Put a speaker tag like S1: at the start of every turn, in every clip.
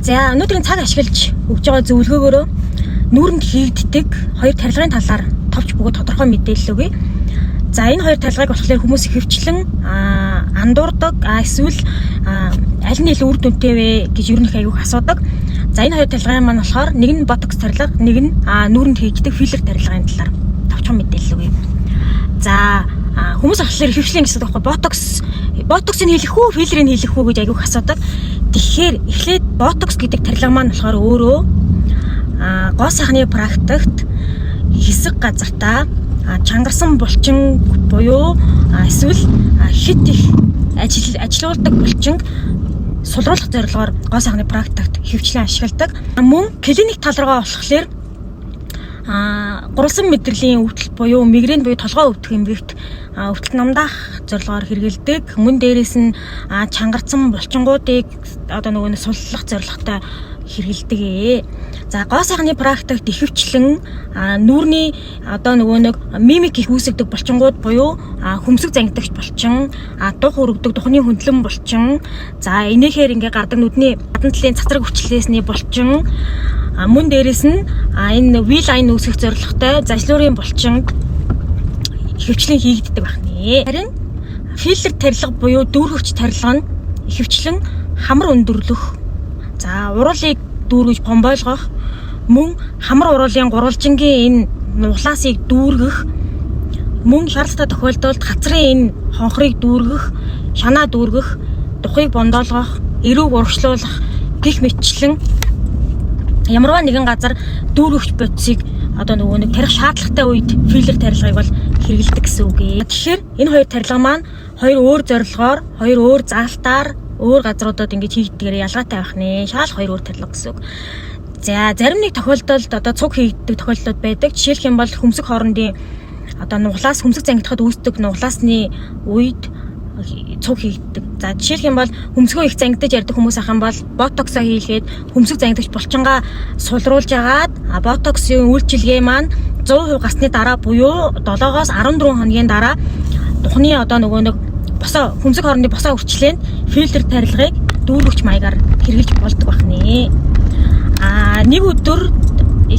S1: За өнөөдрийн цаг ашиглаж өгж байгаа зөвлөгөөгөөрөө нүүрэнд хийгддэг хоёр тарилгын талаар товч бөгөөд тодорхой мэдээлэл өгье. За энэ хоёр тарилгыг болохоор хүмүүс ихэвчлэн андуурдаг эсвэл аль нь илүү үр дүнтэй вэ гэж ер нь их аяух асуудаг. За энэ хоёр тарилгын маань болохоор нэг нь ботокс тарилга, нэг нь нүүрэнд хийгддэг филлер тарилгын талаар товчхон мэдээлэл өгье. За хүмүүс болохоор ихэвчлэн гэсэн үг байхгүй ботоксыг хийх үү, филлерийг хийх үү гэж аяух асуудаг. Тэгэхээр эхлээд ботокс гэдэг тарилга маань болохоор өөрөө гоо сайхны практикт хэсэг газартаа чангарсан булчин буюу эсвэл хит их ажилуулдаг булчин сулруулах зорилгоор гоо сайхны практикт хөвчлэн ашигладаг. Мөн клиник тал руугаа болохоор гурвалсан мэдрэлийн өвдөл буюу мигрен буюу толгой өвдөх эмгэгт өвдөлт намдаах зорилгоор хэрэгэлдэг. Мөн дээрээс нь чангарсан булчингуудыг суллах зорилготой хэрэгэлдэг. За гоо сайхны практикт ихэвчлэн нүүрний мимик их үүсгдэг булчингууд буюу хөмсөг зангидагч булчин, дух өргөдөг духны хөндлөн булчин, за энэхээр ингээ гадаг нүдний гадна талын цацраг өвчлөөсний булчин, мөн дээрээс нь энэ V-line үүсгэх зорилготой зажлуурын булчин ихэвчлэн хийгддэг байна. Харин филлер тарилга буюу дүүргэгч тарилга нь ихэвчлэн хамар өндөрлөх, за уруулыг дүүргэж бомбойлгох, мөн хамар уруулын гурвалжингийн энэ нуглаасыг дүүргэх, мөн шаардлагатай тохиолдолд хацрын энэ хонхрыг дүүргэх, шанаа дүүргэх, духыг бондоолгох, эрүүг урагшлуулах гэх мэтчлэн ямарваа нэгэн газар дүүргэгч бодисыг тарих шаардлагатай үед филлер тарилгыг бол хэрэгэлдэг гэсэн үг. Тэгэхээр энэ хоёр тарилга маань хоёр өөр зорилгоор, хоёр өөр заалтаар өөр газруудад ингэж хийгддгээр ялгаатай байх нэ. Шаал хоёр өөр тарилга гэсэн үг. За зарим нэг тохиолдолд цуг хийгддэг тохиолдлууд байдаг. Жишээлх юм бол хөмсөг хоорондын нуглаас хөмсөг зангидахад үүсдэг нуглаасны үед цуг хийгддэг. За жишээлх юм бол хөмсгөө их зангидаж ярьдаг хүмүүс ах юм бол ботоксоо хийлгээд хөмсөг зангидагч булчингаа сулруулж агаад ботоксын үйлчилгээ маань 100% гасны дараа буюу 7-оос 14 хоногийн дараа духны босоо хөмсөг хоорондын босоо үрчлээнд филлер тарилгыг дүүргэгч маягаар хэрэглэж болдог байна. Нэг өдөр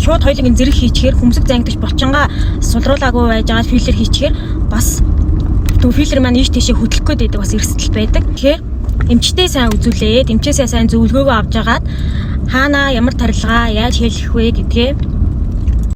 S1: шууд хоёулын зэрэг хийчихээр хөмсөг зангидагч булчингаа сулруулаагүй байж байгаа филлер хийчихээр бас филлер маань ийш тийшээ хөдлөх гээд байдаг бас эрсдэл байдаг. Тэгэхээр эмчтэй сайн үзүүлээд эмчээсээ сайн зөвлөгөөгөө авч агаад хаана ямар тарилгаа яаж хийх вэ гэдгээ